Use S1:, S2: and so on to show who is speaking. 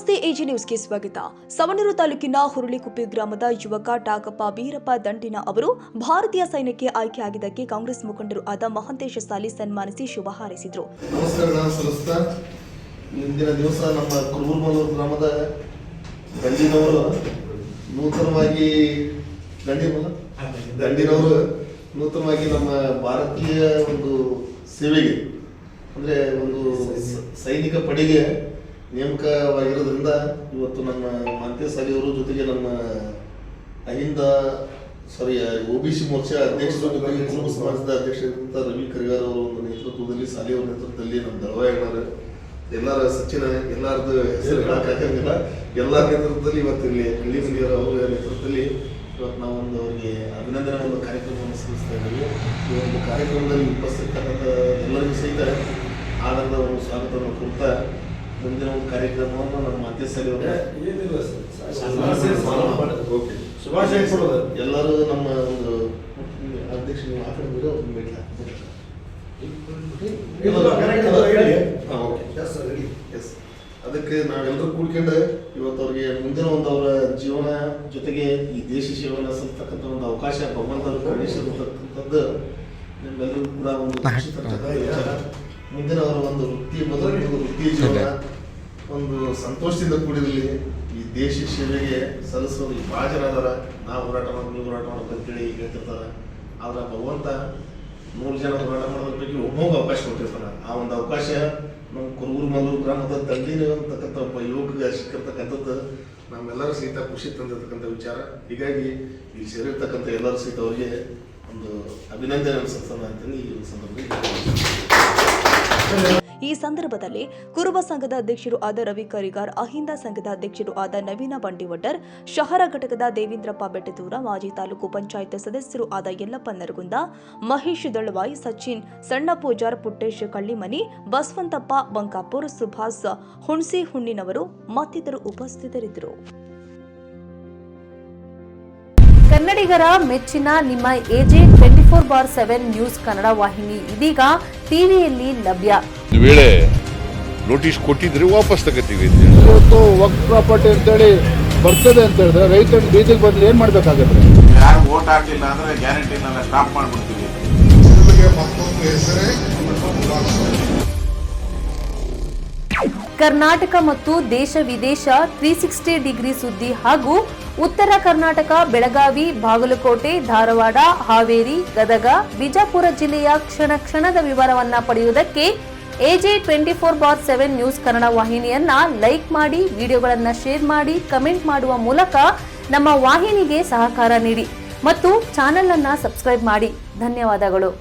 S1: ನಮಸ್ತೆ ಎಜಿ ನ್ಯೂಸ್ಗೆ ಸ್ವಾಗತ. ಸವಣೂರು ತಾಲೂಕಿನ ಹುರುಳಿಕುಪ್ಪೆ ಗ್ರಾಮದ ಯುವಕ ಟಾಕಪ್ಪ ಬೀರಪ್ಪ ದಂಟಿನ ಅವರು ಭಾರತೀಯ ಸೈನ್ಯಕ್ಕೆ ಆಯ್ಕೆಯಾಗಿದ್ದಕ್ಕೆ ಕಾಂಗ್ರೆಸ್ ಮುಖಂಡರು ಆದ ಮಹಂತೇಶ ಸಾಲಿ ಸನ್ಮಾನಿಸಿ ಶುಭ ಹಾರೈಸಿದರು.
S2: ಇಂದಿನ ದಿವಸ ನಮ್ಮ ಕುರುಬೂರು ಗ್ರಾಮದ ದಂಡಿನವರು ನೂತನವಾಗಿ ನೂತನವಾಗಿ ನಮ್ಮ ಭಾರತೀಯ ಒಂದು ಸೇವೆಗೆ ಅಂದ್ರೆ ಒಂದು ಸೈನಿಕ ಪಡೆಗೆ ನೇಮಕವಾಗಿರೋದ್ರಿಂದ ಇವತ್ತು ನಮ್ಮ ಮಹಂತೇಶ ಸಾಲಿ ಅವರ ಜೊತೆಗೆ ನಮ್ಮ ಒಬಿಸಿ ಮೋರ್ಚಾ ಅಧ್ಯಕ್ಷರ ಜೊತೆಗೆ ಕುರುಬ ಸಮಾಜದ ಅಧ್ಯಕ್ಷರಾದಂಥ ರವಿ ಕರಿಗಾರ್ ಅವರ ಒಂದು ನೇತೃತ್ವದಲ್ಲಿ ಸಾಲಿ ಅವರ ನೇತೃತ್ವದಲ್ಲಿ ನಮ್ಮ ದಳವಾಯಿಗಳವರು ಎಲ್ಲರ ಸಚಿನ ಎಲ್ಲರದ್ದು ಹೆಸರು ಹೇಳಕ್ಕಾಗಂಗಿಲ್ಲ. ಎಲ್ಲರ ನೇತೃತ್ವದಲ್ಲಿ ಇವತ್ತು ಇಲ್ಲಿ ಹಳ್ಳಿ ಮಂದಿಯವರ ಅವರ ನೇತೃತ್ವದಲ್ಲಿ ಇವತ್ತು ನಾವು ಒಂದು ಅವರಿಗೆ ಅಭಿನಂದನೆ ಒಂದು ಕಾರ್ಯಕ್ರಮವನ್ನು ಸಲ್ಲಿಸ್ತಾ ಇದ್ದೀವಿ. ಈ ಒಂದು ಕಾರ್ಯಕ್ರಮದಲ್ಲಿ ಉಪಸ್ಥಿತಕ್ಕಂಥ ಎಲ್ಲರಿಗೂ ಸಹಿತ ಆನಂದ ಒಂದು ಸ್ವಾಗತವನ್ನು ಕೊಡ್ತಾ ಮುಂದಿನ ಒಂದು ಕಾರ್ಯಕ್ರಮವನ್ನು ನಮ್ಮ ಮಹಂತೇಶ ಸಾಲಿ ಶುಭಾಶಯ ಕೊಡೋದು ಎಲ್ಲರೂ ನಮ್ಮ ಒಂದು ಅಧ್ಯಕ್ಷ ಅದಕ್ಕೆ ನಾವೆಲ್ಲರೂ ಕೂಡ್ಕೊಂಡು ಇವತ್ತು ಅವ್ರಿಗೆ ಮುಂದಿನ ಒಂದು ಅವರ ಜೀವನ ಜೊತೆಗೆ ಈ ದೇಶ ಸೇವನ ಸಲ್ತಕ್ಕಂಥ ಒಂದು ಅವಕಾಶ ಭಗವಂತ ಗಣೇಶ ಇರ್ತಕ್ಕಂಥದ್ದು ನಿಮ್ಮೆಲ್ಲರಿಗೂ ಕೂಡ ಒಂದು ಮುಂದಿನ ಅವರ ಒಂದು ವೃತ್ತಿ ಜೀವನ ಒಂದು ಸಂತೋಷದಿಂದ ಕೂಡಿರಲಿ. ಈ ದೇಶ ಸೇವೆಗೆ ಸಲ್ಲಿಸೋದು ಭಾಳ ಜನ ಅದಾರ. ನಾವು ಹೋರಾಟ ಮಾಡೋದು ನೀವು ಹೋರಾಟ ಮಾಡೋದು ಅಂತೇಳಿ ಹೇಳ್ತಿರ್ತಾರೆ. ಆದ್ರೆ ಭಗವಂತ 100 ಜನ ಹೋರಾಟ ಮಾಡೋದ್ರ ಪೈಕಿ ಒಬ್ಬೊಬ್ಬ ಅವಕಾಶ ಕೊಟ್ಟಿರ್ತಾನೆ. ಆ ಒಂದು ಅವಕಾಶ ನಮ್ಮ ಕುರುಬೂರು ಗ್ರಾಮದ ದಂಡಿನ ಅಂತಕ್ಕಂಥ ಒಬ್ಬ ಯುವಕಗೆ ಸಿಕ್ಕಿರ್ತಕ್ಕಂಥದ್ದು ನಮ್ಮೆಲ್ಲರೂ ಸಹಿತ ಖುಷಿ ತಂದಿರ್ತಕ್ಕಂಥ ವಿಚಾರ. ಹೀಗಾಗಿ ಇಲ್ಲಿ ಸೇರಿರ್ತಕ್ಕಂಥ ಎಲ್ಲರೂ ಸಹಿತ ಅವರಿಗೆ ಒಂದು ಅಭಿನಂದನೆ ಅನಿಸುತ್ತಾನೆ ಅಂತೇಳಿ
S1: ಈ ಸಂದರ್ಭದಲ್ಲಿ ಕುರುಬ ಸಂಘದ ಅಧ್ಯಕ್ಷರು ಆದ ರವಿ ಕರಿಗಾರ್, ಅಹಿಂದ ಸಂಘದ ಅಧ್ಯಕ್ಷರು ಆದ ನವೀನ ಬಂಡಿವಡ್ಡರ್, ಶಹರ ಘಟಕದ ದೇವೇಂದ್ರಪ್ಪ ಬೆಟ್ಟದೂರ, ಮಾಜಿ ತಾಲೂಕು ಪಂಚಾಯತ್ ಸದಸ್ಯರು ಆದ ಯಲ್ಲಪ್ಪ ನರಗುಂದ, ಮಹೇಶ್ ದಳವಾಯಿ, ಸಚಿನ್ ಸಣ್ಣ ಪೂಜಾರ್, ಪುಟ್ಟೇಶ್ ಕಳ್ಳಿಮನಿ, ಬಸವಂತಪ್ಪ ಬಂಕಾಪುರ್, ಸುಭಾಸ್ ಹುಣ್ಸಿ ಹುಣ್ಣಿನವರು ಮತ್ತಿತರರು ಉಪಸ್ಥಿತರಿದ್ದರು.
S3: ಕನ್ನಡಿಗರ ಮೆಚ್ಚಿನ ನಿಮ್ಮ ಎಜೆ 24/7 ನ್ಯೂಸ್ ಕನ್ನಡ ವಾಹಿನಿ ಇದೀಗ ಟಿವಿಯಲ್ಲಿ ಲಭ್ಯ.
S4: ವೇಳೆ ನೋಟಿಸ್ ಕೊಟ್ಟಿದ್ರೆ ವಾಪಸ್ ತಗೋತೀವಿ.
S5: ಇವತ್ತು ವಕ್ಫ್ ಪ್ರಾಪರ್ಟಿ ಅಂತೇಳಿ ಬರ್ತದೆ ಅಂತ ಹೇಳಿದ್ರೆ ರೈತರು ಬೀದಿಗೆ ಬದಲು ಏನ್ ಮಾಡ್ಬೇಕಾಗತ್ತೆ?
S6: ಯಾರು ವೋಟ್ ಹಾಕಲಿಲ್ಲ ಅಂದ್ರೆ ಗ್ಯಾರಂಟಿನೆಲ್ಲ ಸ್ಟಾಪ್ ಮಾಡ್ಬಿಡ್ತೀವಿ.
S3: ಕರ್ನಾಟಕ ಮತ್ತು ದೇಶ ವಿದೇಶ 360 ಡಿಗ್ರಿ ಸುದ್ದಿ ಹಾಗೂ ಉತ್ತರ ಕರ್ನಾಟಕ, ಬೆಳಗಾವಿ, ಬಾಗಲಕೋಟೆ, ಧಾರವಾಡ, ಹಾವೇರಿ, ಗದಗ, ಬಿಜಾಪುರ ಜಿಲ್ಲೆಯ ಕ್ಷಣ ಕ್ಷಣದ ವಿವರವನ್ನ ಪಡೆಯುವುದಕ್ಕೆ ಎಜೆ 24/7 ನ್ಯೂಸ್ ಕನ್ನಡ ವಾಹಿನಿಯನ್ನ ಲೈಕ್ ಮಾಡಿ, ವಿಡಿಯೋಗಳನ್ನ ಶೇರ್ ಮಾಡಿ, ಕಮೆಂಟ್ ಮಾಡುವ ಮೂಲಕ ನಮ್ಮ ವಾಹಿನಿಗೆ ಸಹಕಾರ ನೀಡಿ ಮತ್ತು ಚಾನೆಲ್ ಅನ್ನ ಸಬ್ಸ್ಕ್ರೈಬ್ ಮಾಡಿ. ಧನ್ಯವಾದಗಳು.